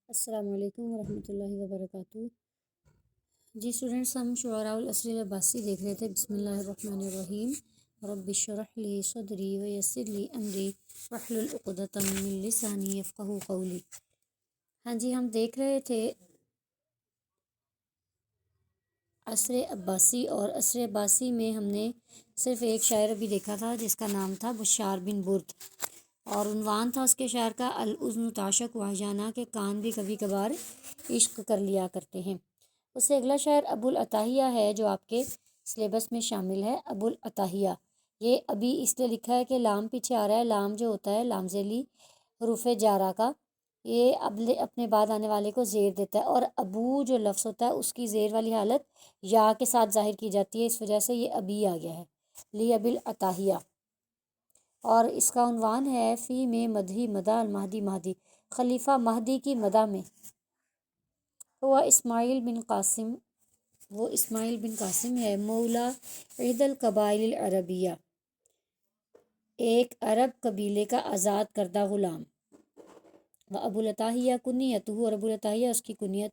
السلام علیکم ورحمۃ اللہ وبرکاتہ۔ جی اسٹوڈنٹس، ہم شعراء العصر العباسی دیکھ رہے تھے۔ بسم اللہ الرحمن الرحیم۔ رب اشرح لی صدری ویسر لی امری واحلل عقدۃ من لسانی یفقہوا قولی۔ ہاں جی، ہم دیکھ رہے تھے عصر عباسی، اور عصر عباسی میں ہم نے صرف ایک شاعر ابھی دیکھا تھا جس کا نام تھا بشار بن برد، اور عنوان تھا اس کے شعر کا الاذن تعشق واحجانہ، کے کان بھی کبھی کبھار عشق کر لیا کرتے ہیں۔ اس سے اگلا شعر ابو العتاہیہ ہے جو آپ کے سلیبس میں شامل ہے۔ ابو العتاہیہ یہ ابھی اس لیے لکھا ہے کہ لام پیچھے آ رہا ہے۔ لام جو ہوتا ہے لام ذیلی حروف جارہ کا، یہ اپنے بعد آنے والے کو زیر دیتا ہے، اور ابو جو لفظ ہوتا ہے اس کی زیر والی حالت یا کے ساتھ ظاہر کی جاتی ہے، اس وجہ سے یہ ابی آ گیا ہے، لی ابی العتاہیہ۔ اور اس کا عنوان ہے فی میں مدحی مدح المہدی مہدی، خلیفہ مہدی کی مدح میں۔ وہ اسماعیل بن قاسم ہے، مولا عید القبائل العربیہ، ایک عرب قبیلے کا آزاد کردہ غلام۔ و ابو العتاہیہ کنیتہ، اور ابو العتاہیہ اس کی کنیت،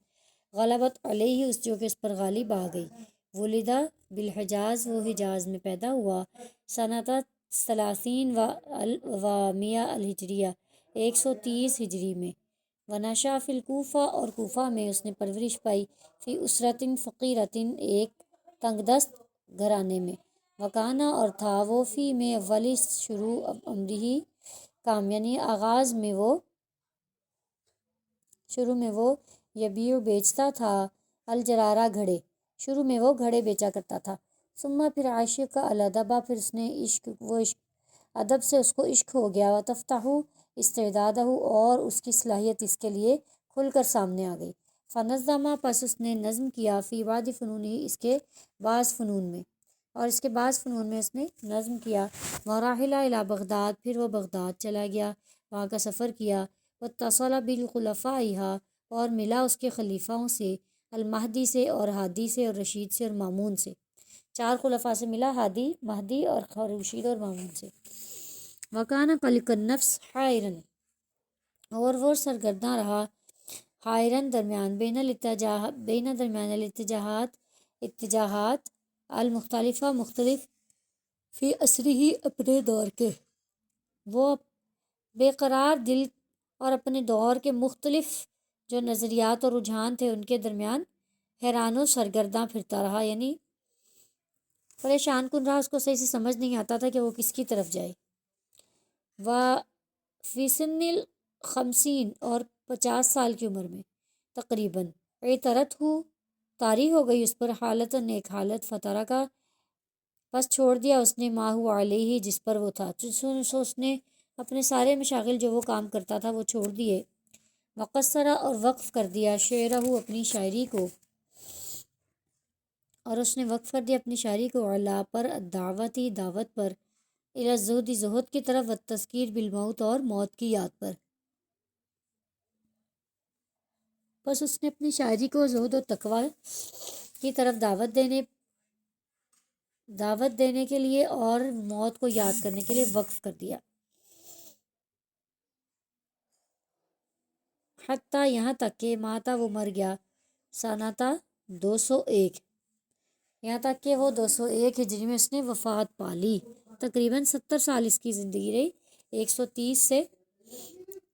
غلبت علیہ، اس جو کہ اس پر غالب آ گئی۔ ولدہ بالحجاز، وہ حجاز میں پیدا ہوا، سنۃ ثلاثین و مئہ الہجریہ، 130 ہجری میں۔ ونشا فی الکوفہ، اور کوفہ میں اس نے پرورش پائی، فی اسرۃ فقیرۃ، ایک تنگ دست گھرانے میں۔ وکانا، اور تھا وہ، فی میں اولی شروع امرہ کام، یعنی آغاز میں وہ، شروع میں وہ یبیع بیچتا تھا، الجرارہ گھڑے، شروع میں وہ گھڑے بیچا کرتا تھا۔ ثم پھر عاشق الادب، پھر اس نے عشق ادب سے اس کو عشق ہو گیا۔ وتفتح استعدادہ، اور اس کی صلاحیت اس کے لیے کھل کر سامنے آ گئی۔ فنظم، پس اس نے نظم کیا، فی بعض فنونہ، اس کے بعض فنون میں، اور اس کے بعض فنون میں اس نے نظم کیا۔ وراحل الی بغداد، پھر وہ بغداد چلا گیا، وہاں کا سفر کیا۔ واتصل بالخلفائها، اور ملا اس کے خلیفاؤں سے، المہدی سے، اور ہادی سے، اور رشید سے، اور مامون سے۔ 4 خلفاء سے ملا، ہادی، مہدی، اور رشید اور مامون سے۔ وکان قلق النفس حائرن، اور وہ سرگرداں رہا، حائرن درمیان، درمیان اتجاہات المختلفہ، مختلف، فی عصرہ، اپنے دور کے، وہ بے قرار دل اور اپنے دور کے مختلف جو نظریات اور رجحان تھے ان کے درمیان حیران و سرگرداں پھرتا رہا، یعنی پریشان کن رہا، اس کو صحیح سے سمجھ نہیں آتا تھا کہ وہ کس کی طرف جائے۔ و فی سن الخمسین، اور 50 سال کی عمر میں تقریباً، اعترت ہو، طاری ہو گئی اس پر، حالتاً، ایک حالت، فترہ کا، پس چھوڑ دیا اس نے، ما ہوا علیہ، جس پر وہ تھا، اس نے اپنے سارے مشاغل جو وہ کام کرتا تھا وہ چھوڑ دیے۔ وقصرہ، اور وقف کر دیا، شعرہ، اپنی شاعری کو، اور اس نے وقف کر دیا اپنی شاعری کو، علا، پر، الدعوتی، دعوت پر، الی الزہد، زہد کی طرف، والتذکیر بالموت، اور موت کی یاد پر۔ بس اس نے اپنی شاعری کو زہد و تقوی کی طرف دعوت دینے کے لیے اور موت کو یاد کرنے کے لیے وقف کر دیا۔ حتیٰ، یہاں تک کہ، ماتا، وہ مر گیا، سنہ 201، یہاں تک کہ وہ 201 ہجری میں اس نے وفات پا لی۔ تقریباً 70 سال اس کی زندگی رہی، 130 سے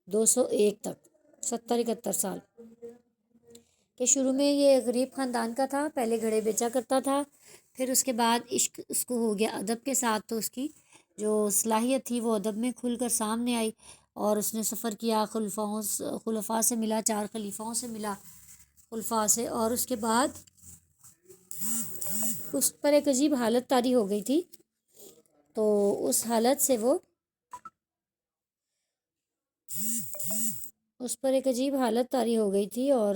201 تک، 70-71 سال کہ شروع میں یہ غریب خاندان کا تھا، پہلے گھڑے بیچا کرتا تھا، پھر اس کے بعد عشق اس کو ہو گیا ادب کے ساتھ، تو اس کی جو صلاحیت تھی وہ ادب میں کھل کر سامنے آئی، اور اس نے سفر کیا، خلفاء سے ملا، 4 خلیفاؤں سے ملا، خلفاء سے، اور اس کے بعد اس پر ایک عجیب حالت طاری ہو گئی تھی، تو اس حالت سے وہ اس پر ایک عجیب حالت طاری ہو گئی تھی، اور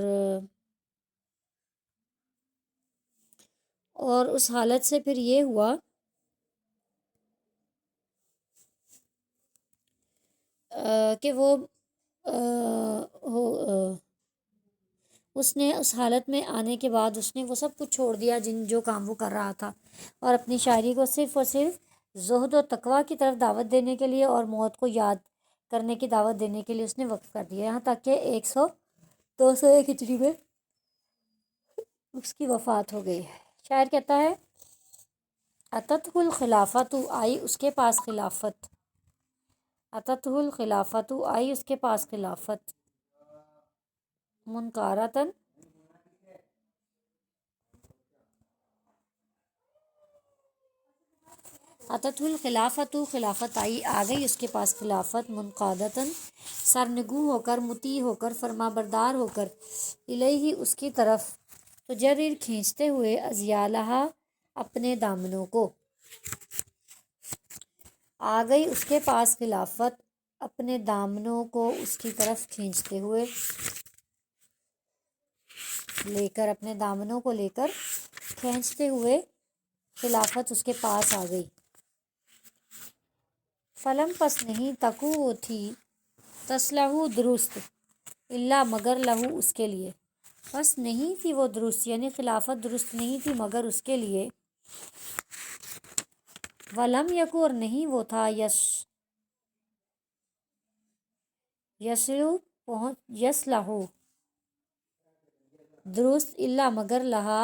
اس حالت سے پھر یہ ہوا کہ وہ اس نے اس حالت میں آنے کے بعد اس نے وہ سب کچھ چھوڑ دیا جو کام وہ کر رہا تھا، اور اپنی شاعری کو صرف اور صرف زہد و تقوی کی طرف دعوت دینے کے لیے اور موت کو یاد کرنے کی دعوت دینے کے لیے اس نے وقف کر دیا، یہاں تک کہ 201 ہجری میں اس کی وفات ہو گئی ہے۔ شاعر کہتا ہے اتتہ الخلافت، آئی اس کے پاس خلافت، اتتہ الخلافت، آئی اس کے پاس خلافت، منکارتن، اتتہ الخلافت، خلافت آئی، آ گئی اس کے پاس خلافت، منقادتن، سرنگو ہو کر، مطیع ہو کر، فرما بردار ہو کر، الیہ اس کی طرف، تجرر کھینچتے ہوئے، اذیالہا اپنے دامنوں کو، آ گئی اس کے پاس خلافت اپنے دامنوں کو اس کی طرف کھینچتے ہوئے، لے کر، اپنے دامنوں کو لے کر کھینچتے ہوئے خلافت اس کے پاس آ گئی۔ فلم پس نہیں، تکو وہ تھی، تصلح درست، الا مگر لہو اس کے لیے، پس نہیں تھی وہ درست، یعنی خلافت درست نہیں تھی مگر اس کے لیے، ولم یکو اور نہیں وہ تھا، یصلح درست، الا مگر لہا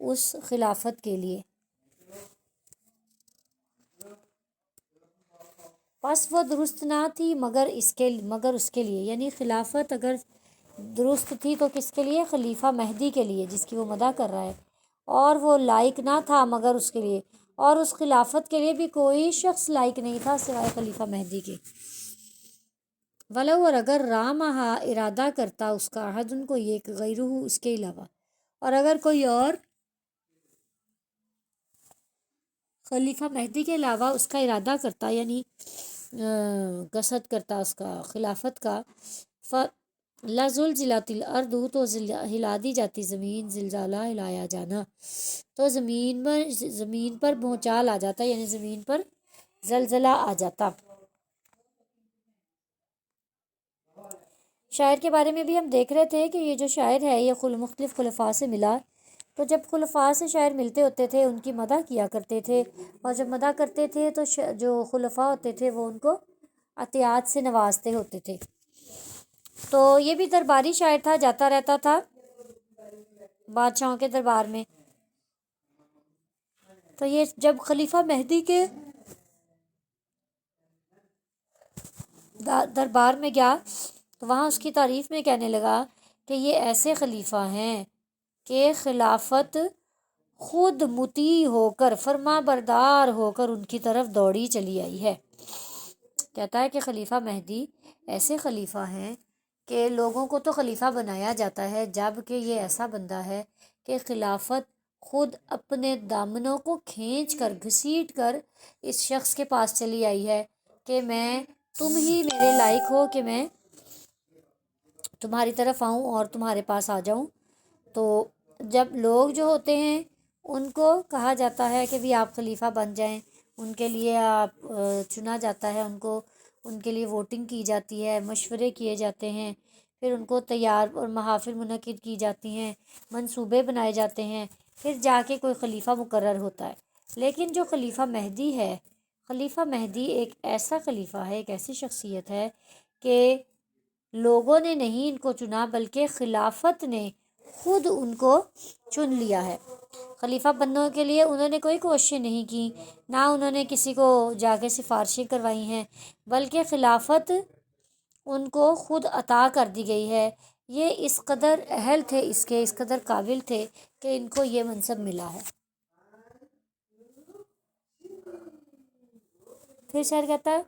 اس خلافت کے لیے، پس وہ درست نہ تھی مگر اس کے لیے، یعنی خلافت اگر درست تھی تو کس کے لیے؟ خلیفہ مہدی کے لیے، جس کی وہ مدح کر رہا ہے، اور وہ لائق نہ تھا مگر اس کے لیے، اور اس خلافت کے لیے بھی کوئی شخص لائق نہیں تھا سوائے خلیفہ مہدی کے۔ ولو اور اگر رامہا ارادہ کرتا اس کا، احد ان کو یہ کہ غیرہ اس کے علاوہ، اور اگر کوئی اور خلیفہ مہدی کے علاوہ اس کا ارادہ کرتا، یعنی قصد کرتا اس کا خلافت کا، لَزُلْزِلَتِ الْأَرْضُ تو ہلا دی جاتی زمین، زلزالہ ہلایا جانا، تو زمین پر بھونچال آ جاتا، یعنی زمین پر زلزلہ آ جاتا۔ شاعر کے بارے میں بھی ہم دیکھ رہے تھے کہ یہ جو شاعر ہے یہ مختلف خلفاء سے ملا، تو جب خلفاء سے شاعر ملتے ہوتے تھے ان کی مدح کیا کرتے تھے، اور جب مدح کرتے تھے تو جو خلفاء ہوتے تھے وہ ان کو عطیات سے نوازتے ہوتے تھے۔ تو یہ بھی درباری شاعر تھا، جاتا رہتا تھا بادشاہوں کے دربار میں۔ تو یہ جب خلیفہ مہدی کے دربار میں گیا تو وہاں اس کی تعریف میں کہنے لگا کہ یہ ایسے خلیفہ ہیں کہ خلافت خود مطیع ہو کر، فرما بردار ہو کر ان کی طرف دوڑی چلی آئی ہے۔ کہتا ہے کہ خلیفہ مہدی ایسے خلیفہ ہیں کہ لوگوں کو تو خلیفہ بنایا جاتا ہے، جب کہ یہ ایسا بندہ ہے کہ خلافت خود اپنے دامنوں کو کھینچ کر، گھسیٹ کر اس شخص کے پاس چلی آئی ہے کہ تم ہی میرے لائق ہو کہ میں تمہاری طرف آؤں اور تمہارے پاس آ جاؤں۔ تو جب لوگ جو ہوتے ہیں ان کو کہا جاتا ہے کہ بھی آپ خلیفہ بن جائیں، ان کے لیے آپ چنا جاتا ہے، ان کے لیے ووٹنگ کی جاتی ہے، مشورے کیے جاتے ہیں، پھر ان کو تیار اور محافل منعقد کی جاتی ہیں، منصوبے بنائے جاتے ہیں، پھر جا کے کوئی خلیفہ مقرر ہوتا ہے۔ لیکن جو خلیفہ مہدی ہے، خلیفہ مہدی ایک ایسا خلیفہ ہے، ایک ایسی شخصیت ہے کہ لوگوں نے نہیں ان کو چنا بلکہ خلافت نے خود ان کو چن لیا ہے۔ خلیفہ بننے کے لیے انہوں نے کوئی کوششیں نہیں کی، نہ انہوں نے کسی کو جا کے سفارشیں کروائی ہیں، بلکہ خلافت ان کو خود عطا کر دی گئی ہے۔ یہ اس قدر اہل تھے، اس قدر قابل تھے کہ ان کو یہ منصب ملا ہے۔ پھر شاعر کہتا ہے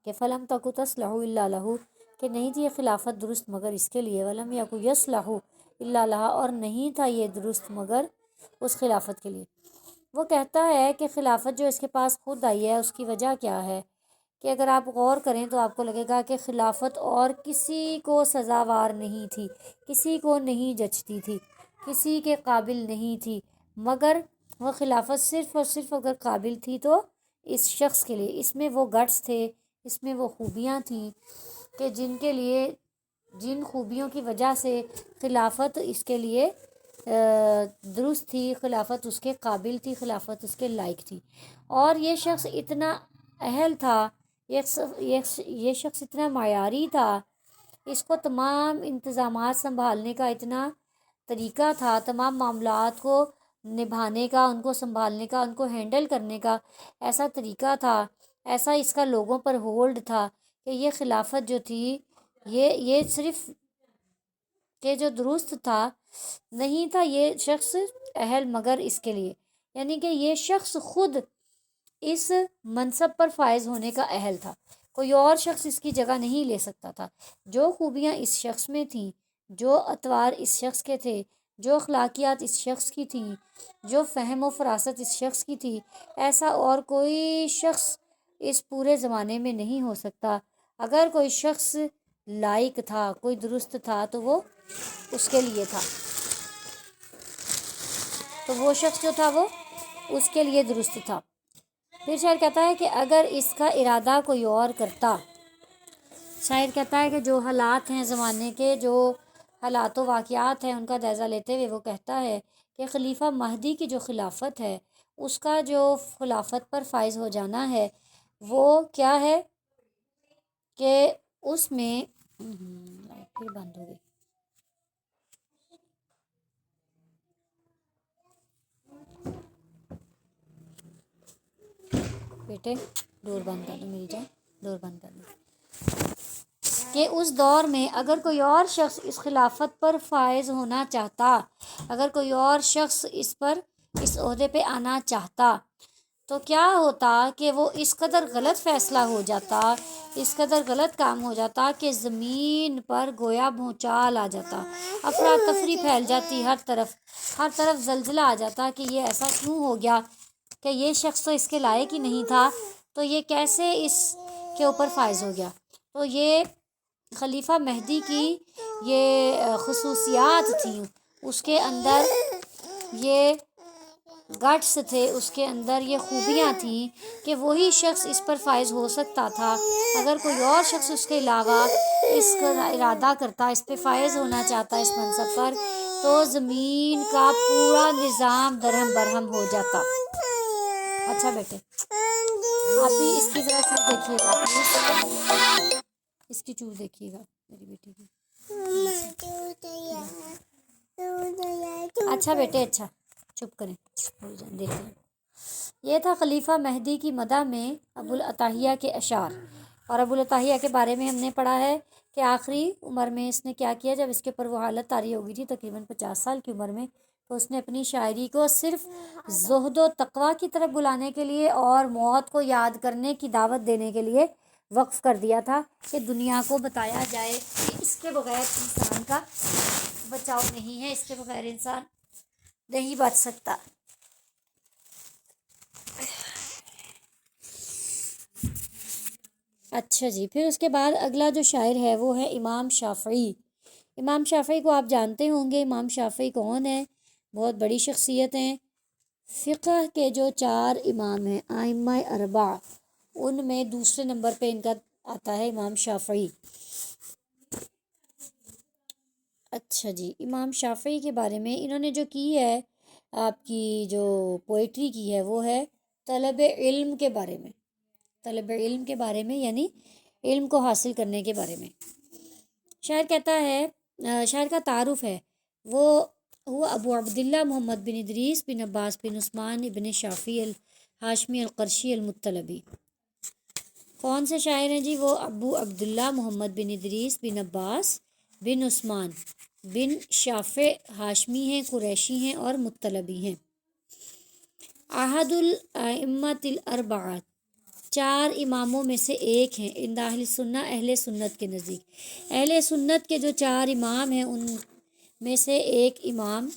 کہ فلم تکو تصلح الا لہو، کہ نہیں تھی یہ خلافت درست مگر اس کے لیے، ولم یکو یصلح الا لہا، اور نہیں تھا یہ درست مگر اس خلافت کے لیے۔ وہ کہتا ہے کہ خلافت جو اس کے پاس خود آئی ہے اس کی وجہ کیا ہے، کہ اگر آپ غور کریں تو آپ کو لگے گا کہ خلافت اور کسی کو سزاوار نہیں تھی، کسی کو نہیں جچتی تھی، کسی کے قابل نہیں تھی، مگر وہ خلافت صرف اور صرف اگر قابل تھی تو اس شخص کے لیے، اس میں وہ گٹس تھے، اس میں وہ خوبیاں تھیں کہ جن خوبیوں کی وجہ سے خلافت اس کے لیے درست تھی، خلافت اس کے قابل تھی، خلافت اس کے لائق تھی۔ اور یہ شخص اتنا اہل تھا، یہ شخص اتنا معیاری تھا اس کو تمام انتظامات سنبھالنے کا اتنا طریقہ تھا، تمام معاملات کو نبھانے کا، ان کو سنبھالنے کا، ان کو ہینڈل کرنے کا ایسا طریقہ تھا، ایسا اس کا لوگوں پر ہولڈ تھا کہ یہ خلافت جو تھی یہ صرف کہ جو درست تھا نہیں تھا یہ شخص اہل، مگر اس کے لیے یعنی کہ یہ شخص خود اس منصب پر فائز ہونے کا اہل تھا، کوئی اور شخص اس کی جگہ نہیں لے سکتا تھا۔ جو خوبیاں اس شخص میں تھیں، جو اطوار اس شخص کے تھے، جو اخلاقیات اس شخص کی تھیں، جو فہم و فراست اس شخص کی تھی، ایسا اور کوئی شخص اس پورے زمانے میں نہیں ہو سکتا۔ اگر کوئی شخص لائق تھا، کوئی درست تھا تو وہ اس کے لیے تھا، تو وہ شخص جو تھا وہ اس کے لیے درست تھا۔ پھر شاعر کہتا ہے کہ اگر اس کا ارادہ کوئی اور کرتا، شاعر کہتا ہے کہ جو حالات ہیں زمانے کے، جو حالات و واقعات ہیں، ان کا جائزہ لیتے ہوئے وہ کہتا ہے کہ خلیفہ مہدی کی جو خلافت ہے، اس کا جو خلافت پر فائز ہو جانا ہے وہ کیا ہے کہ اس میں پھر بند ہو گئی، بیٹے ڈور بند کر دو، میری جان ڈور بند کر دو، کہ اس دور میں اگر کوئی اور شخص اس خلافت پر فائز ہونا چاہتا، اگر کوئی اور شخص اس عہدے پہ آنا چاہتا تو کیا ہوتا کہ وہ اس قدر غلط فیصلہ ہو جاتا، اس قدر غلط کام ہو جاتا کہ زمین پر گویا بھونچال آ جاتا، افراتفری پھیل جاتی، ہر طرف زلزلہ آ جاتا کہ یہ ایسا کیوں ہو گیا کہ یہ شخص تو اس کے لائق ہی نہیں تھا، تو یہ کیسے اس کے اوپر فائز ہو گیا۔ تو یہ خلیفہ مہدی کی یہ خصوصیات تھیں، اس کے اندر یہ گٹس تھے، اس کے اندر یہ خوبیاں تھیں کہ وہی شخص اس پر فائز ہو سکتا تھا۔ اگر کوئی اور شخص اس کے علاوہ اس کا ارادہ کرتا، اس پہ فائز ہونا چاہتا اس منصب پر، تو زمین کا پورا نظام درہم برہم ہو جاتا۔ اچھا بیٹے آپ بھی اس کی ذرا چور دیکھیے گا پلیز، اس کی چور دیکھیے گا میری بیٹی کی۔ اچھا بیٹے اچھا چپ کریں، دیکھیں۔ یہ تھا خلیفہ مہدی کی مدح میں ابو العتاہیہ کے اشعار، اور ابو العتاہیہ کے بارے میں ہم نے پڑھا ہے کہ آخری عمر میں اس نے کیا کیا، جب اس کے اوپر وہ حالت طاری ہو گئی تھی تقریباً 50 سال کی عمر میں، تو اس نے اپنی شاعری کو صرف زہد و تقویٰ کی طرف بلانے کے لیے اور موت کو یاد کرنے کی دعوت دینے کے لیے وقف کر دیا تھا کہ دنیا کو بتایا جائے کہ اس کے بغیر انسان کا بچاؤ نہیں ہے، اس کے بغیر انسان نہیں بچ سکتا۔ اچھا جی، پھر اس کے بعد اگلا جو شاعر ہے وہ ہے امام شافعی۔ امام شافعی کو آپ جانتے ہوں گے، امام شافعی کون ہے؟ بہت بڑی شخصیت ہیں، فقہ کے جو 4 امام ہیں ائمہ اربعہ، ان میں دوسرے نمبر پہ ان کا آتا ہے امام شافعی۔ اچھا جی، امام شافعی کے بارے میں انہوں نے جو کی ہے، آپ کی جو پوئٹری کی ہے وہ ہے طلب علم کے بارے میں، طلب علم کے بارے میں، یعنی علم کو حاصل کرنے کے بارے میں۔ شاعر کہتا ہے، شاعر کا تعارف ہے وہ ابو عبداللہ محمد بن ادریس بن عباس بن عثمان ابن شافعی الہاشمی القرشی المطلبی۔ کون سے شاعر ہیں جی؟ وہ ابو عبداللہ محمد بن ادریس بن عباس بن عثمان بن شافع ہاشمی ہیں، قریشی ہیں اور مطلبی ہیں۔ احد الائمۃ الاربعہ، 4 اماموں میں سے ایک ہیں، عند اہل سنہ، اہل سنت کے نزدیک۔ اہل سنت کے جو 4 امام ہیں ان میں سے ایک امام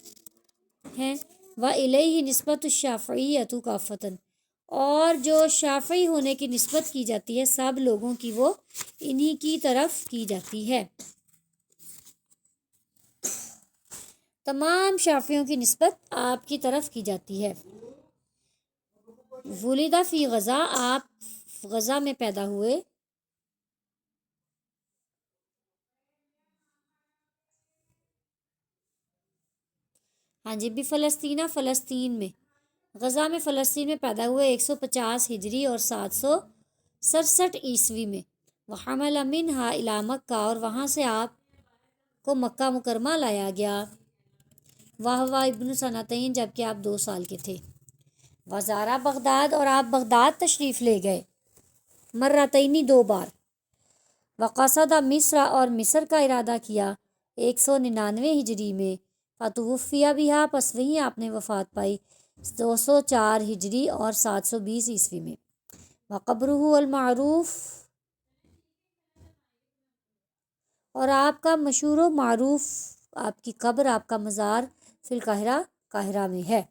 ہیں۔ وَإِلَيْهِ نسبت الشافعیۃ کافۃ، اور جو شافعی ہونے کی نسبت کی جاتی ہے سب لوگوں کی وہ انہی کی طرف کی جاتی ہے، تمام شافعیوں کی نسبت آپ کی طرف کی جاتی ہے۔ ولد فی غزہ، آپ غزہ میں پیدا ہوئے۔ ہاں جی، بھی فلسطینہ، فلسطین میں، غزہ میں فلسطین میں پیدا ہوئے 150 ہجری اور 767 عیسوی میں۔ وحمل منہا الی مکہ، اور وہاں سے آپ کو مکہ مکرمہ لایا گیا، وہو ابن سنتین، جبکہ آپ 2 سال کے تھے، وزارہ بغداد، اور آپ بغداد تشریف لے گئے، مرتینی 2 بار، وقصد مصر، اور مصر کا ارادہ کیا 199 ہجری میں، فتوفیہ بہا، پس وہیں آپ نے وفات پائی 204 ہجری اور 720 عیسوی میں، وقبرہ المعروف، اور آپ کا مشہور و معروف آپ کی قبر، آپ کا مزار فی القاہرہ، قاہرہ میں ہے،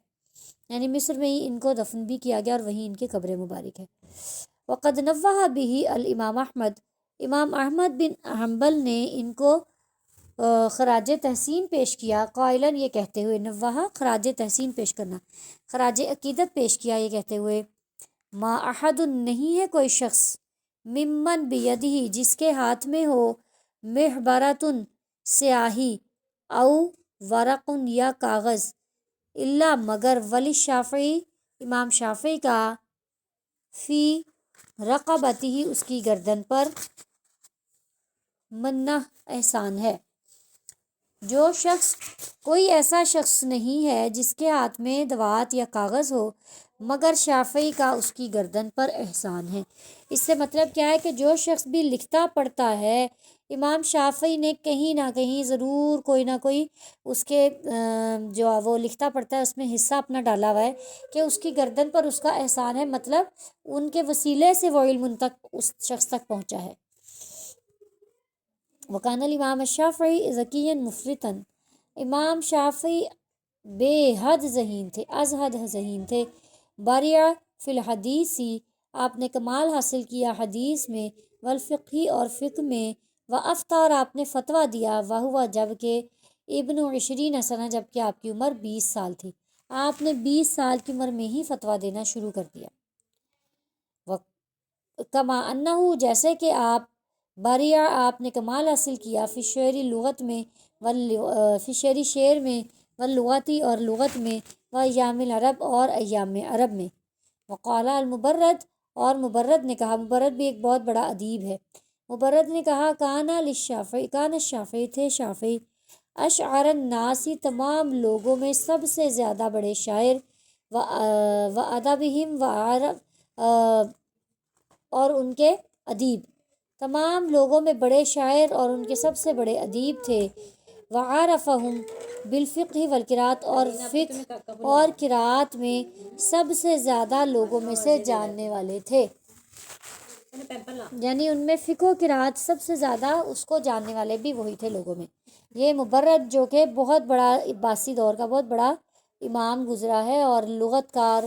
یعنی مصر میں ہی ان کو دفن بھی کیا گیا اور وہیں ان کی قبر مبارک ہے۔ وقد نوہ به الامام احمد، امام احمد بن حنبل نے ان کو خراج تحسین پیش کیا، قائلاً، یہ کہتے ہوئے، نوہ خراج تحسین پیش کرنا، خراج عقیدت پیش کیا، یہ کہتے ہوئے، ما احد، نہیں ہے کوئی شخص، ممن بیدہ، جس کے ہاتھ میں ہو، محبراتن، سیاہی، او ورقن، یا کاغذ، الا، مگر، ولی شافعی، امام شافعی کا، فی رقبتہ، اس کی گردن پر، منہ، احسان ہے، جو شخص، کوئی ایسا شخص نہیں ہے جس کے ہاتھ میں دوات یا کاغذ ہو مگر شافعی کا اس کی گردن پر احسان ہے۔ اس سے مطلب کیا ہے کہ جو شخص بھی لکھتا پڑھتا ہے، امام شافعی نے کہیں نہ کہیں ضرور کوئی نہ کوئی اس کے جو وہ لکھتا پڑھتا ہے اس میں حصہ اپنا ڈالا ہوا ہے کہ اس کی گردن پر اس کا احسان ہے، مطلب ان کے وسیلے سے وہ علم ان تک، اس شخص تک پہنچا ہے۔ وکان الامام الشافعی ذکیًا مفرطاً، امام شافعی بے حد ذہین تھے، از حد ذہین تھے، بارع فی الحدیثی، آپ نے کمال حاصل کیا حدیث میں، والفقہ، اور فقہ میں، وافتیٰ، اور آپ نے فتویٰ دیا، وہو، جبکہ ابن 20 سنہ، جبکہ آپ کی عمر 20 سال تھی، آپ نے 20 سال کی عمر میں ہی فتویٰ دینا شروع کر دیا۔ کما انہو، جیسے کہ آپ، بارع، آپ نے کمال حاصل کیا، فی شعری، لغت میں، فی شعری، شعر میں، واللغتی، اور لغت میں، وایام العرب، اور ایام عرب میں، وقال المبرد، اور مبرد نے کہا، مبرد بھی ایک بہت بڑا ادیب ہے، مبرد نے کہا، کان الشافعی، تھے شافعی، اشعر الناس، تمام لوگوں میں سب سے زیادہ بڑے شاعر، و ادبہم، و عرب، اور ان کے ادیب، تمام لوگوں میں بڑے شاعر اور ان کے سب سے بڑے ادیب تھے، وعارفہم بالفقہ والقراءت، اور فقہ اور قراءت میں سب سے زیادہ لوگوں میں سے جاننے والے تھے، یعنی ان میں فقہ و قراءت سب سے زیادہ اس کو جاننے والے بھی وہی تھے لوگوں میں۔ یہ مبرد جو کہ بہت بڑا عباسی دور کا بہت بڑا امام گزرا ہے اور لغت کار،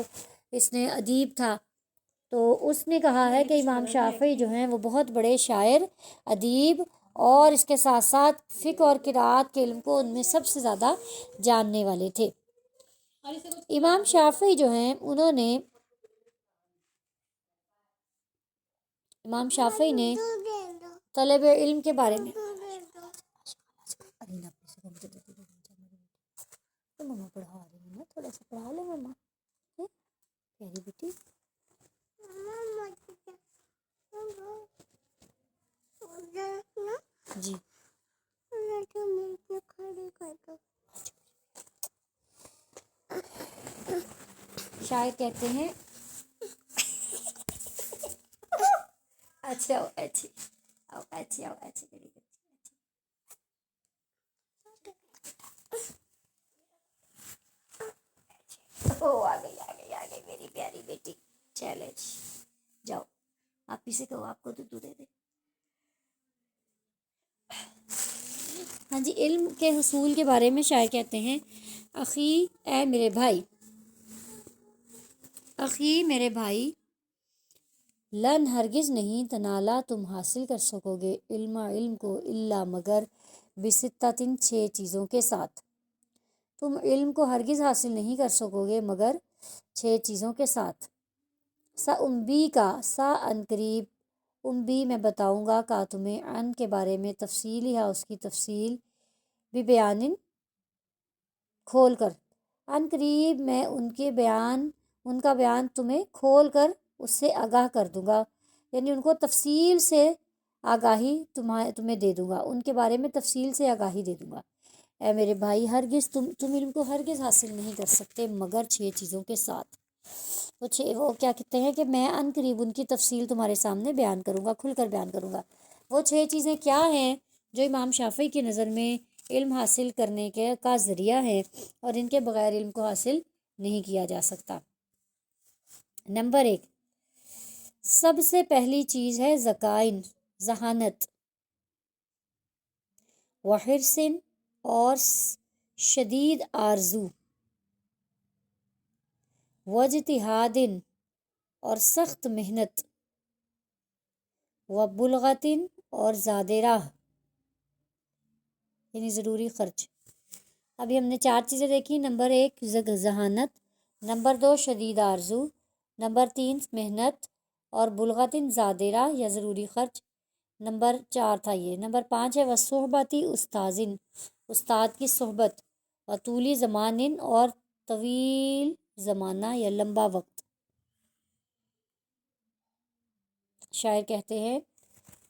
اس نے ادیب تھا، تو اس نے کہا ہے کہ امام شافعی جو ہیں وہ بہت بڑے شاعر، ادیب، اور اس کے ساتھ ساتھ فقہ اور قراءت کے علم کو ان میں سب سے زیادہ جاننے والے تھے۔ امام شافعی جو ہیں انہوں نے، امام شافعی نے طلب علم کے بارے میں، مما پڑھا رہی ہیں نا، تھوڑا سا پڑھا لے مما، پیاری بیٹی، جی، شاعر کہتے ہیں، اچھا اچھی، اچھی اچھی میری بچی، آ گئی میری پیاری بیٹی، چلے جاؤ، آپ ہی سے کہو آپ کو دودھ دے دے۔ ہاں جی، علم کے حصول کے بارے میں شاعر کہتے ہیں، اخی، اے میرے بھائی، اخی، میرے بھائی، لن، ہرگز نہیں، تنالا، تم حاصل کر سکو گے، علم کو، الا، مگر، بستۃ، 6 چیزوں کے ساتھ، تم علم کو ہرگز حاصل نہیں کر سکو گے مگر 6 چیزوں کے ساتھ، سأنبی کا، ان قریب، انبی، میں بتاؤں گا، کا، تمہیں، ان کے بارے میں، تفصیل، یا اس کی تفصیل، بیان، کھول کر، ان قریب میں ان کا بیان تمہیں کھول کر اس سے آگاہ کر دوں گا، یعنی ان کو تفصیل سے آگاہی تمہیں دے دوں گا، ان کے بارے میں تفصیل سے آگاہی دے دوں گا۔ اے میرے بھائی، ہرگز تم علم کو ہرگز حاصل نہیں کر سکتے مگر 6 چیزوں کے ساتھ۔ وہ کیا کہتے ہیں کہ میں عن قریب ان کی تفصیل تمہارے سامنے بیان کروں گا، کھل کر بیان کروں گا۔ وہ 6 چیزیں کیا ہیں جو امام شافعی کی نظر میں علم حاصل کرنے کا ذریعہ ہے اور ان کے بغیر علم کو حاصل نہیں کیا جا سکتا؟ نمبر 1، سب سے پہلی چیز ہے ذہانت، وحرصن اور شدید آرزو، واجتہادن اور سخت محنت، وبلغتن اور زیادہ راہ یعنی ضروری خرچ۔ ابھی ہم نے 4 چیزیں دیکھی۔ نمبر 1 ذہانت، نمبر 2 شدید آرزو، نمبر 3 محنت اور بلغتن زیادہ راہ یا ضروری خرچ، نمبر 4 تھا یہ۔ نمبر 5 ہے وصحبتی استاذن، استاد کی صحبت، وطولی زمانن اور طویل زمانہ یا لمبا وقت۔ شاعر کہتے ہیں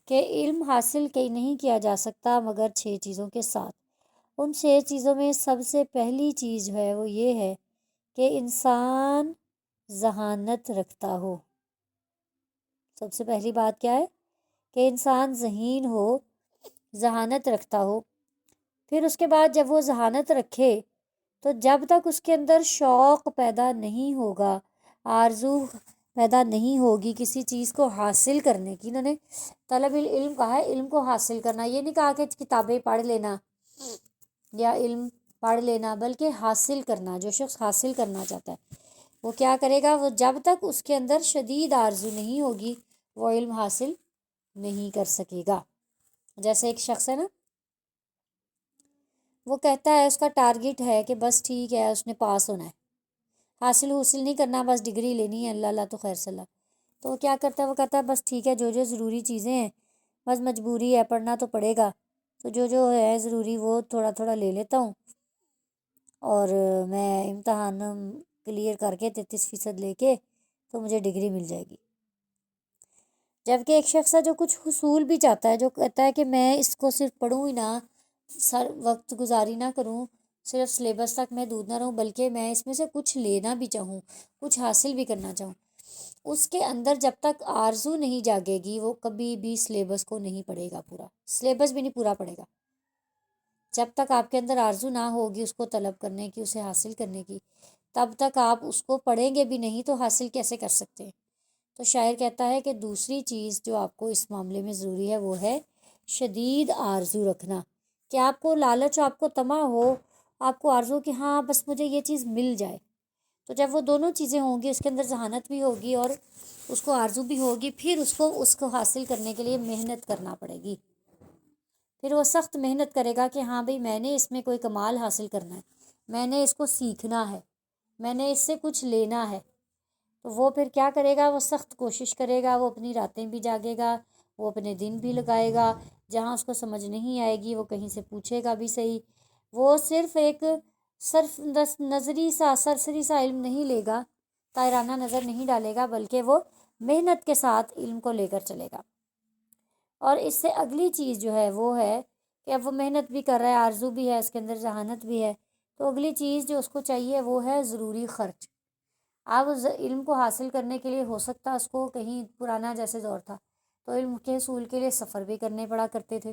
کہ علم حاصل نہیں کیا جا سکتا مگر 6 چیزوں کے ساتھ۔ ان 6 چیزوں میں سب سے پہلی چیز ہے وہ یہ ہے کہ انسان ذہانت رکھتا ہو۔ سب سے پہلی بات کیا ہے کہ انسان ذہین ہو، ذہانت رکھتا ہو۔ پھر اس کے بعد جب وہ ذہانت رکھے تو جب تک اس کے اندر شوق پیدا نہیں ہوگا، آرزو پیدا نہیں ہوگی کسی چیز کو حاصل کرنے کی۔ انہوں نے طلب العلم کہا ہے، علم کو حاصل کرنا، یہ نہیں کہا کہ کتابیں پڑھ لینا یا علم پڑھ لینا، بلکہ حاصل کرنا۔ جو شخص حاصل کرنا چاہتا ہے وہ کیا کرے گا؟ وہ جب تک اس کے اندر شدید آرزو نہیں ہوگی وہ علم حاصل نہیں کر سکے گا۔ جیسے ایک شخص ہے نا، وہ کہتا ہے اس کا ٹارگٹ ہے کہ بس ٹھیک ہے اس نے پاس ہونا ہے، حاصل نہیں کرنا، بس ڈگری لینی ہے، اللہ تو خیر صلاح۔ تو وہ کیا کرتا ہے؟ وہ کہتا ہے بس ٹھیک ہے، جو ضروری چیزیں ہیں، بس مجبوری ہے، پڑھنا تو پڑے گا، تو جو ہے ضروری وہ تھوڑا تھوڑا لے لیتا ہوں اور میں امتحان کلیئر کر کے 33% لے کے تو مجھے ڈگری مل جائے گی۔ جبکہ ایک شخص ہے جو کچھ حصول بھی چاہتا ہے، جو کہتا ہے کہ میں اس کو صرف پڑھوں ہی نہ، وقت گزاری نہ کروں، صرف سلیبس تک محدود نہ رہوں، بلکہ میں اس میں سے کچھ لینا بھی چاہوں، کچھ حاصل بھی کرنا چاہوں۔ اس کے اندر جب تک آرزو نہیں جاگے گی وہ کبھی بھی سلیبس کو نہیں پڑھے گا، پورا سلیبس بھی نہیں پورا پڑھے گا۔ جب تک آپ کے اندر آرزو نہ ہوگی اس کو طلب کرنے کی، اسے حاصل کرنے کی، تب تک آپ اس کو پڑھیں گے بھی نہیں تو حاصل کیسے کر سکتے ہیں؟ تو شاعر کہتا ہے کہ دوسری چیز جو آپ کو اس معاملے میں ضروری ہے وہ ہے شدید آرزو رکھنا، کہ آپ کو لالچ، آپ کو طمع ہو، آپ کو آرزو کہ ہاں بس مجھے یہ چیز مل جائے۔ تو جب وہ دونوں چیزیں ہوں گی، اس کے اندر ذہانت بھی ہوگی اور اس کو آرزو بھی ہوگی، پھر اس کو حاصل کرنے کے لیے محنت کرنا پڑے گی۔ پھر وہ سخت محنت کرے گا کہ ہاں بھئی میں نے اس میں کوئی کمال حاصل کرنا ہے، میں نے اس کو سیکھنا ہے، میں نے اس سے کچھ لینا ہے۔ تو وہ پھر کیا کرے گا؟ وہ سخت کوشش کرے گا، وہ اپنی راتیں بھی جاگے گا، وہ اپنے دن بھی لگائے گا، جہاں اس کو سمجھ نہیں آئے گی وہ کہیں سے پوچھے گا بھی صحیح۔ وہ صرف ایک نظری سا سرسری سا علم نہیں لے گا، طائرانہ نظر نہیں ڈالے گا، بلکہ وہ محنت کے ساتھ علم کو لے کر چلے گا۔ اور اس سے اگلی چیز جو ہے وہ ہے کہ اب وہ محنت بھی کر رہا ہے، آرزو بھی ہے، اس کے اندر ذہانت بھی ہے، تو اگلی چیز جو اس کو چاہیے وہ ہے ضروری خرچ۔ اب علم کو حاصل کرنے کے لیے ہو سکتا ہے اس کو کہیں پرانا جیسے دور تھا تو علم کے حصول کے لیے سفر بھی کرنے پڑا کرتے تھے،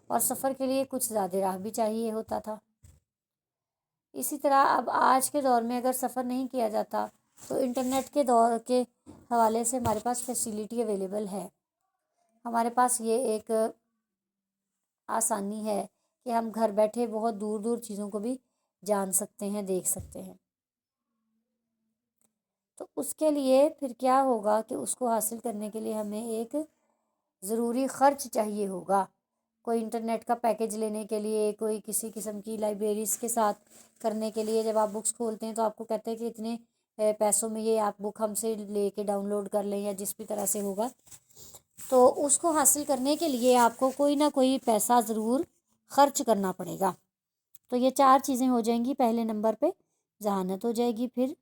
اور سفر کے لیے کچھ زیادہ راہ بھی چاہیے ہوتا تھا۔ اسی طرح اب آج کے دور میں اگر سفر نہیں کیا جاتا تو انٹرنیٹ کے دور کے حوالے سے ہمارے پاس فیسیلیٹی اویلیبل ہے، ہمارے پاس یہ ایک آسانی ہے کہ ہم گھر بیٹھے بہت دور دور چیزوں کو بھی جان سکتے ہیں، دیکھ سکتے ہیں۔ تو اس کے لیے پھر کیا ہوگا کہ اس کو حاصل کرنے کے لیے ہمیں ایک ضروری خرچ چاہیے ہوگا۔ کوئی انٹرنیٹ کا پیکیج لینے کے لیے، کوئی کسی قسم کی لائبریریز کے ساتھ کرنے کے لیے، جب آپ بکس کھولتے ہیں تو آپ کو کہتے ہیں کہ اتنے پیسوں میں یہ آپ بک ہم سے لے کے ڈاؤن لوڈ کر لیں، یا جس بھی طرح سے ہوگا، تو اس کو حاصل کرنے کے لیے آپ کو کوئی نہ کوئی پیسہ ضرور خرچ کرنا پڑے گا۔ تو یہ 4 چیزیں ہو جائیں گی۔ پہلے نمبر پہ ذہانت ہو جائے گی، پھر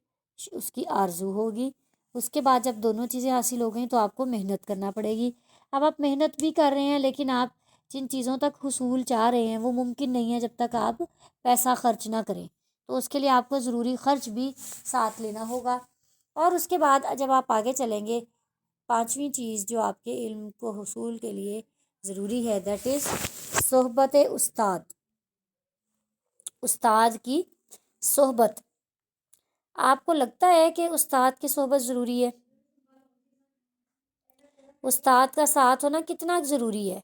اس کی آرزو ہوگی، اس کے بعد جب دونوں چیزیں حاصل ہو گئیں تو آپ کو محنت کرنا پڑے گی۔ اب آپ محنت بھی کر رہے ہیں لیکن آپ جن چیزوں تک حصول چاہ رہے ہیں وہ ممکن نہیں ہے جب تک آپ پیسہ خرچ نہ کریں، تو اس کے لیے آپ کو ضروری خرچ بھی ساتھ لینا ہوگا۔ اور اس کے بعد جب آپ آگے چلیں گے، پانچویں چیز جو آپ کے علم کو حصول کے لیے ضروری ہے، دیٹ از صحبت استاد، استاد کی صحبت۔ آپ کو لگتا ہے کہ استاد کی صحبت ضروری ہے؟ استاد کا ساتھ ہونا کتنا ضروری ہے؟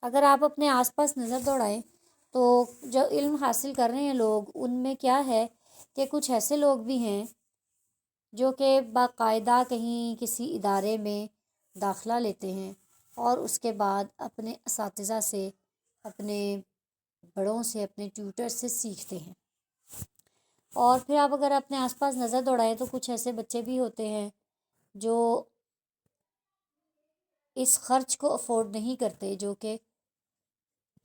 اگر آپ اپنے آس پاس نظر دوڑائیں تو جو علم حاصل کر رہے ہیں لوگ، ان میں کیا ہے کہ کچھ ایسے لوگ بھی ہیں جو کہ باقاعدہ کہیں کسی ادارے میں داخلہ لیتے ہیں اور اس کے بعد اپنے اساتذہ سے، اپنے بڑوں سے، اپنے ٹیوٹر سے سیکھتے ہیں۔ اور پھر آپ اگر اپنے آس پاس نظر دوڑائیں تو کچھ ایسے بچے بھی ہوتے ہیں جو اس خرچ کو افورڈ نہیں کرتے، جو کہ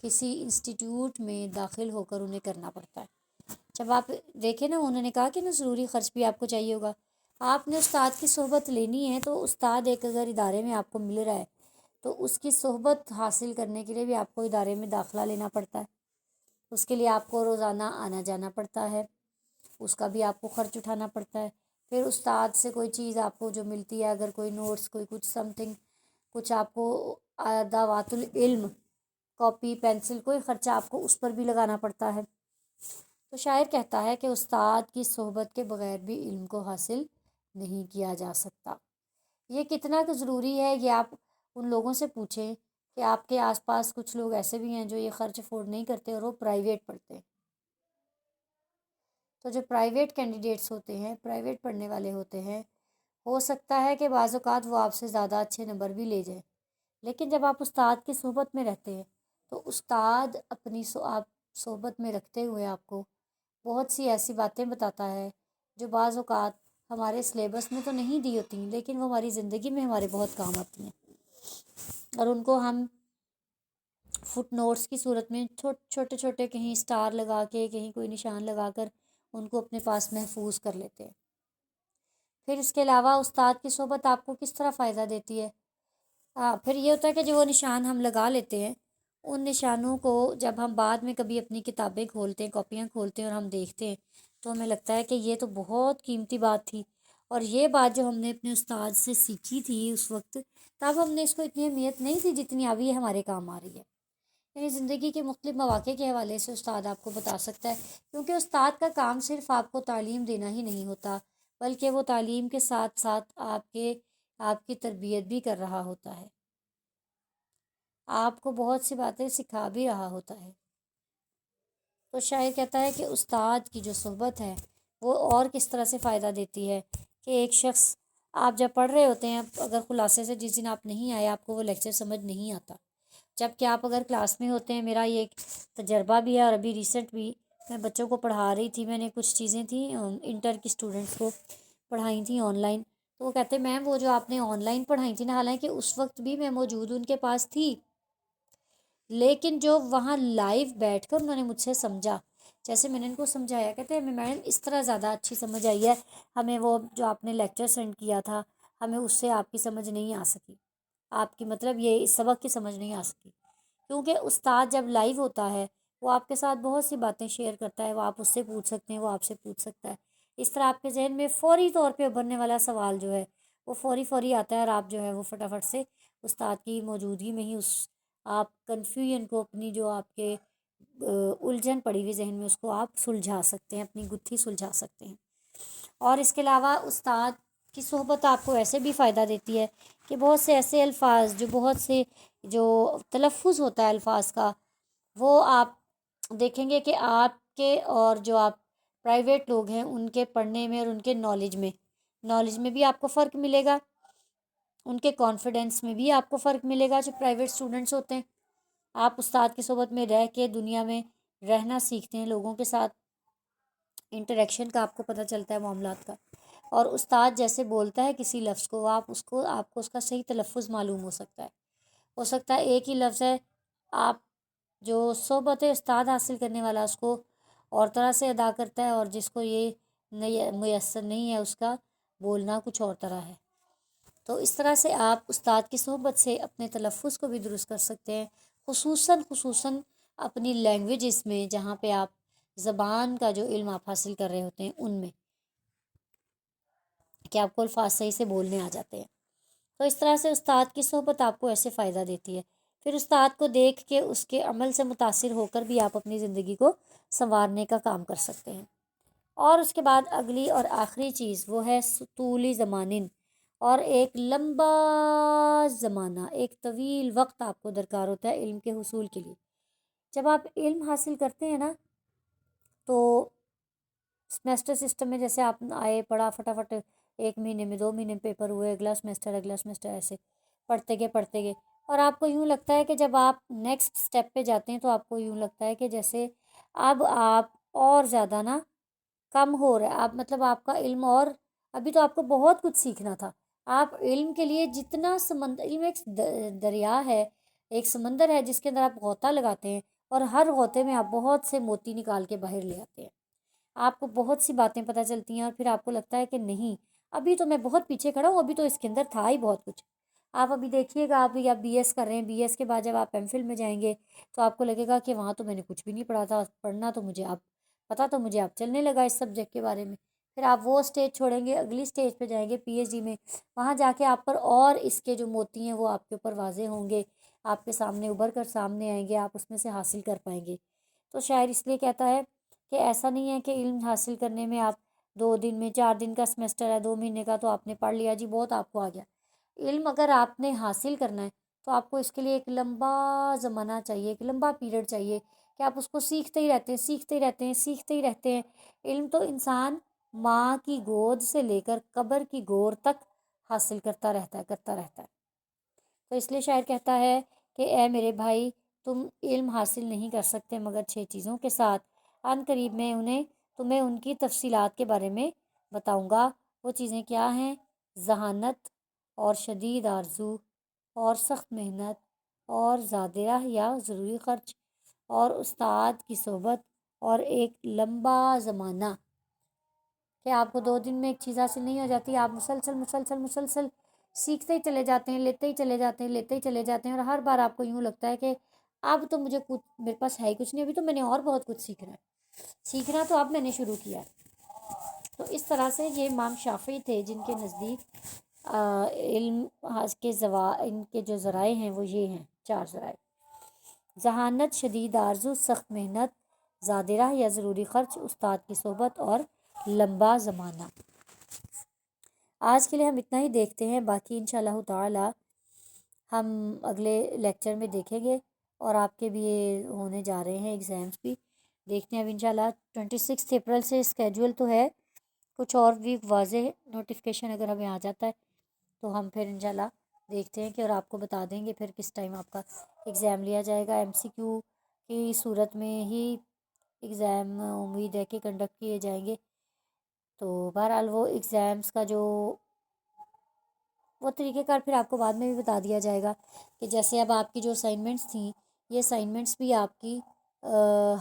کسی انسٹیٹیوٹ میں داخل ہو کر انہیں کرنا پڑتا ہے۔ جب آپ دیکھیں نا، انہوں نے کہا کہ نا ضروری خرچ بھی آپ کو چاہیے ہوگا، آپ نے استاد کی صحبت لینی ہے تو استاد ایک اگر ادارے میں آپ کو مل رہا ہے تو اس کی صحبت حاصل کرنے کے لیے بھی آپ کو ادارے میں داخلہ لینا پڑتا ہے، اس کے لیے آپ کو روزانہ آنا جانا پڑتا ہے، اس کا بھی آپ کو خرچ اٹھانا پڑتا ہے۔ پھر استاد سے کوئی چیز آپ کو جو ملتی ہے، اگر کوئی نوٹس، کوئی کچھ سم تھنگ، کچھ آپ کو ادوات العلم، کاپی پینسل، کوئی خرچہ آپ کو اس پر بھی لگانا پڑتا ہے۔ تو شاعر کہتا ہے کہ استاد کی صحبت کے بغیر بھی علم کو حاصل نہیں کیا جا سکتا۔ یہ کتنا کہ ضروری ہے یہ آپ ان لوگوں سے پوچھیں کہ آپ کے آس پاس کچھ لوگ ایسے بھی ہیں جو یہ خرچ افورڈ نہیں کرتے اور وہ پرائیویٹ پڑھتے ہیں۔ تو جو پرائیویٹ کینڈیڈیٹس ہوتے ہیں، پرائیویٹ پڑھنے والے ہوتے ہیں، ہو سکتا ہے کہ بعض اوقات وہ آپ سے زیادہ اچھے نمبر بھی لے جائیں، لیکن جب آپ استاد کی صحبت میں رہتے ہیں تو استاد اپنی آپ صحبت میں رکھتے ہوئے آپ کو بہت سی ایسی باتیں بتاتا ہے جو بعض اوقات ہمارے سلیبس میں تو نہیں دی ہوتی ہیں، لیکن وہ ہماری زندگی میں ہمارے بہت کام آتی ہیں، اور ان کو ہم فٹ نوٹس کی صورت میں چھوٹے چھوٹے کہیں اسٹار لگا کے، کہیں کوئی نشان لگا کر ان کو اپنے پاس محفوظ کر لیتے ہیں۔ پھر اس کے علاوہ استاد کی صحبت آپ کو کس طرح فائدہ دیتی ہے؟ پھر یہ ہوتا ہے کہ جو وہ نشان ہم لگا لیتے ہیں، ان نشانوں کو جب ہم بعد میں کبھی اپنی کتابیں کھولتے ہیں، کاپیاں کھولتے ہیں اور ہم دیکھتے ہیں تو ہمیں لگتا ہے کہ یہ تو بہت قیمتی بات تھی، اور یہ بات جو ہم نے اپنے استاد سے سیکھی تھی اس وقت، تب ہم نے اس کو اتنی اہمیت نہیں تھی جتنی اب یہ ہمارے کام آ رہی ہے۔ یعنی زندگی کے مختلف مواقع کے حوالے سے استاد آپ کو بتا سکتا ہے، کیونکہ استاد کا کام صرف آپ کو تعلیم دینا ہی نہیں ہوتا، بلکہ وہ تعلیم کے ساتھ ساتھ آپ کی تربیت بھی کر رہا ہوتا ہے، آپ کو بہت سی باتیں سکھا بھی رہا ہوتا ہے۔ تو شاعر کہتا ہے کہ استاد کی جو صحبت ہے وہ اور کس طرح سے فائدہ دیتی ہے کہ ایک شخص، آپ جب پڑھ رہے ہوتے ہیں، اگر خلاصے سے جس دن آپ نہیں آئے، آپ کو وہ لیکچر سمجھ نہیں آتا، جب کہ آپ اگر کلاس میں ہوتے ہیں، میرا یہ ایک تجربہ بھی ہے اور ابھی ریسنٹ بھی میں بچوں کو پڑھا رہی تھی، میں نے کچھ چیزیں تھیں انٹر کی اسٹوڈنٹس کو پڑھائی تھیں آن لائن، تو وہ کہتے ہیں میم وہ جو آپ نے آن لائن پڑھائی تھی نا، حالانکہ اس وقت بھی میں موجود ان کے پاس تھی، لیکن جو وہاں لائیو بیٹھ کر انہوں نے مجھ سے سمجھا، جیسے میں نے ان کو سمجھایا، کہتے ہیں ہمیں میڈم اس طرح زیادہ اچھی سمجھ آئی ہے، ہمیں وہ جو آپ نے لیکچر سینڈ کیا تھا ہمیں اس سے آپ کی سمجھ نہیں آ سکی، آپ کی مطلب یہ اس سبق کی سمجھ نہیں آ سکی، کیونکہ استاد جب لائیو ہوتا ہے وہ آپ کے ساتھ بہت سی باتیں شیئر کرتا ہے، وہ آپ اس سے پوچھ سکتے ہیں، وہ آپ سے پوچھ سکتا ہے، اس طرح آپ کے ذہن میں فوری طور پہ ابھرنے والا سوال جو ہے وہ فوری آتا ہے، اور آپ جو ہے وہ فٹافٹ سے استاد کی موجودگی میں ہی اس آپ کنفیوژن کو، اپنی جو آپ کے الجھن پڑی ہوئی ذہن میں، اس کو آپ سلجھا سکتے ہیں، اپنی گتھی سلجھا سکتے ہیں۔ اور اس کے علاوہ استاد کی صحبت آپ کو ایسے بھی فائدہ دیتی ہے کہ بہت سے ایسے الفاظ جو تلفظ ہوتا ہے الفاظ کا، وہ آپ دیکھیں گے کہ آپ کے اور جو آپ پرائیویٹ لوگ ہیں ان کے پڑھنے میں اور ان کے نالج میں بھی آپ کو فرق ملے گا، ان کے کانفیڈنس میں بھی آپ کو فرق ملے گا۔ جو پرائیویٹ اسٹوڈنٹس ہوتے ہیں، آپ استاد کی صحبت میں رہ کے دنیا میں رہنا سیکھتے ہیں، لوگوں کے ساتھ انٹریکشن کا آپ کو پتہ چلتا ہے، معاملات کا، اور استاد جیسے بولتا ہے کسی لفظ کو، آپ کو اس کا صحیح تلفظ معلوم ہو سکتا ہے ایک ہی لفظ ہے، آپ جو صحبت استاد حاصل کرنے والا اس کو اور طرح سے ادا کرتا ہے، اور جس کو یہ میسر نہیں ہے اس کا بولنا کچھ اور طرح ہے۔ تو اس طرح سے آپ استاد کی صحبت سے اپنے تلفظ کو بھی درست کر سکتے ہیں، خصوصاً اپنی لینگویجز میں جہاں پہ آپ زبان کا جو علم آپ حاصل کر رہے ہوتے ہیں ان میں، کہ آپ کو الفاظ صحیح سے بولنے آ جاتے ہیں۔ تو اس طرح سے استاد کی صحبت آپ کو ایسے فائدہ دیتی ہے۔ پھر استاد کو دیکھ کے اس کے عمل سے متاثر ہو کر بھی آپ اپنی زندگی کو سنوارنے کا کام کر سکتے ہیں۔ اور اس کے بعد اگلی اور آخری چیز وہ ہے طولی زمانن، اور ایک لمبا زمانہ، ایک طویل وقت آپ کو درکار ہوتا ہے علم کے حصول کے لیے۔ جب آپ علم حاصل کرتے ہیں نا تو سمیسٹر سسٹم میں جیسے آپ آئے، پڑھا فٹافٹ، 1 مہینے میں 2 مہینے پیپر ہوئے، اگلا سمیسٹر ایسے پڑھتے گئے، اور آپ کو یوں لگتا ہے کہ جب آپ نیکسٹ سٹیپ پہ جاتے ہیں تو آپ کو یوں لگتا ہے کہ جیسے اب آپ اور زیادہ نا کم ہو رہا ہے، آپ مطلب آپ کا علم، اور ابھی تو آپ کو بہت کچھ سیکھنا تھا۔ آپ علم کے لیے جتنا سمندر، علم ایک دریا ہے، ایک سمندر ہے جس کے اندر آپ غوطہ لگاتے ہیں، اور ہر غوطے میں آپ بہت سے موتی نکال کے باہر لے آتے ہیں، آپ کو بہت سی باتیں پتہ چلتی ہیں، اور پھر آپ کو لگتا ہے کہ نہیں، ابھی تو میں بہت پیچھے کھڑا ہوں، ابھی تو اس کے اندر تھا ہی بہت کچھ۔ آپ ابھی دیکھیے گا، آپ بی ایس کر رہے ہیں، بی ایس کے بعد جب آپ ایم فل میں جائیں گے تو آپ کو لگے گا کہ وہاں تو میں نے کچھ بھی نہیں پڑھا تھا، پڑھنا تو مجھے اب پتہ، تو مجھے اب چلنے لگا اس سبجیکٹ کے بارے میں۔ پھر آپ وہ اسٹیج چھوڑیں گے، اگلی اسٹیج پہ جائیں گے پی ایچ ڈی میں، وہاں جا کے آپ پر اور اس کے جو موتی ہیں وہ آپ کے اوپر واضح ہوں گے، آپ کے سامنے ابھر کر سامنے آئیں گے، آپ اس میں سے حاصل کر پائیں گے۔ تو شاعر اس لیے کہتا ہے کہ ایسا نہیں ہے کہ علم حاصل کرنے میں آپ 2 دن میں، 4 دن کا سمیسٹر ہے، 2 مہینے کا، تو آپ نے پڑھ لیا جی بہت آپ کو آ گیا۔ علم اگر آپ نے حاصل کرنا ہے تو آپ کو اس کے لیے ایک لمبا زمانہ چاہیے، ایک لمبا پیریڈ چاہیے کہ آپ اس کو سیکھتے ہی رہتے ہیں، سیکھتے ہی رہتے ہیں۔ علم تو انسان ماں کی گود سے لے کر قبر کی گور تک حاصل کرتا رہتا ہے۔ تو اس لیے شاعر کہتا ہے کہ اے میرے بھائی، تم علم حاصل نہیں کر سکتے مگر 6 چیزوں کے ساتھ، عن قریب میں تمہیں ان کی تفصیلات کے بارے میں بتاؤں گا۔ وہ چیزیں کیا ہیں؟ ذہانت، اور شدید آرزو، اور سخت محنت، اور زادرہ یا ضروری خرچ، اور استاد کی صحبت، اور ایک لمبا زمانہ، کہ آپ کو 2 دن میں ایک چیز حاصل نہیں ہو جاتی، آپ مسلسل سیکھتے ہی چلے جاتے ہیں، لیتے ہی چلے جاتے ہیں، اور ہر بار آپ کو یوں لگتا ہے کہ اب تو مجھے کچھ، میرے پاس ہے ہی کچھ نہیں، ابھی تو میں نے اور بہت کچھ سیکھنا تو اب میں نے شروع کیا ہے۔ تو اس طرح سے یہ امام شافعی تھے جن کے نزدیک علم ان کے جو ذرائع ہیں وہ یہ ہیں، 4 ذرائع: ذہانت، شدید آرزو، سخت محنت، زادرہ یا ضروری خرچ، استاد کی صحبت، اور لمبا زمانہ۔ آج کے لیے ہم اتنا ہی دیکھتے ہیں، باقی انشاءاللہ تعالی ہم اگلے لیکچر میں دیکھیں گے، اور آپ کے بھی یہ ہونے جا رہے ہیں ایگزامس بھی، دیکھتے ہیں اب انشاءاللہ 26 اپریل سے اسکیجول تو ہے، کچھ اور بھی واضح نوٹیفکیشن اگر ہمیں آ جاتا ہے تو ہم پھر انشاءاللہ دیکھتے ہیں کہ، اور آپ کو بتا دیں گے پھر کس ٹائم آپ کا ایگزام لیا جائے گا۔ MCQ کی صورت میں ہی ایگزام امید ہے کہ کنڈکٹ کیے جائیں گے۔ تو بہرحال وہ ایگزامس کا جو وہ طریقہ کار پھر آپ کو بعد میں بھی بتا دیا جائے گا، کہ جیسے اب آپ کی جو اسائنمنٹس تھیں، یہ اسائنمنٹس بھی آپ کی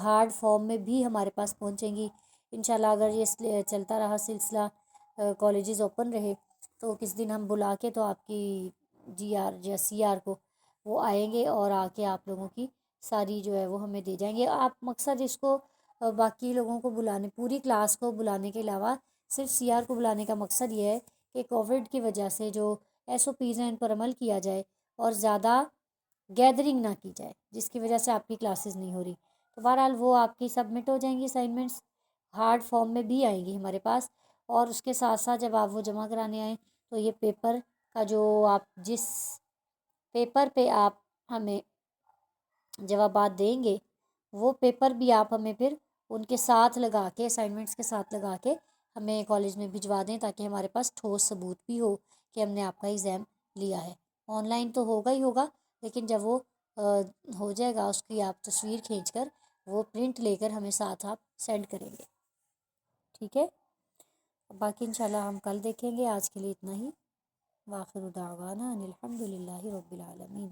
ہارڈ فارم میں بھی ہمارے پاس پہنچیں گی انشاءاللہ، اگر یہ چلتا رہا سلسلہ، کالجز اوپن رہے تو کس دن ہم بلا کے تو آپ کی GR یا CR کو وہ آئیں گے، اور آ کے آپ لوگوں کی ساری جو ہے وہ ہمیں دے جائیں گے۔ آپ مقصد اس کو باقی لوگوں کو بلانے، پوری کلاس کو بلانے کے علاوہ صرف CR کو بلانے کا مقصد یہ ہے کہ کووڈ کی وجہ سے جو SOPs ہیں ان پر عمل کیا جائے، اور زیادہ گیدرنگ نہ کی جائے، جس کی وجہ سے آپ کی کلاسز نہیں ہو رہی۔ تو بہرحال وہ آپ کی سبمٹ ہو جائیں گی اسائنمنٹس، ہارڈ فارم میں بھی آئیں گی ہمارے پاس، اور اس کے ساتھ ساتھ جب آپ وہ جمع کرانے آئیں تو یہ پیپر کا جو آپ جس پیپر پہ آپ ہمیں جوابات دیں گے، وہ پیپر بھی آپ ہمیں پھر ان کے ساتھ لگا کے، اسائنمنٹس کے ساتھ لگا کے ہمیں کالج میں بھجوا دیں، تاکہ ہمارے پاس ٹھوس ثبوت بھی ہو کہ ہم نے آپ کا ایگزام لیا ہے۔ آن لائن تو ہوگا ہی ہوگا، لیکن جب وہ ہو جائے گا، اس کی آپ تصویر کھینچ کر وہ پرنٹ لے کر ہمیں ساتھ آپ سینڈ کریں گے، ٹھیک ہے؟ باقی انشاءاللہ ہم کل دیکھیں گے، آج کے لیے اتنا ہی۔ وآخر دعوانا ان الحمد للہ رب العالمین۔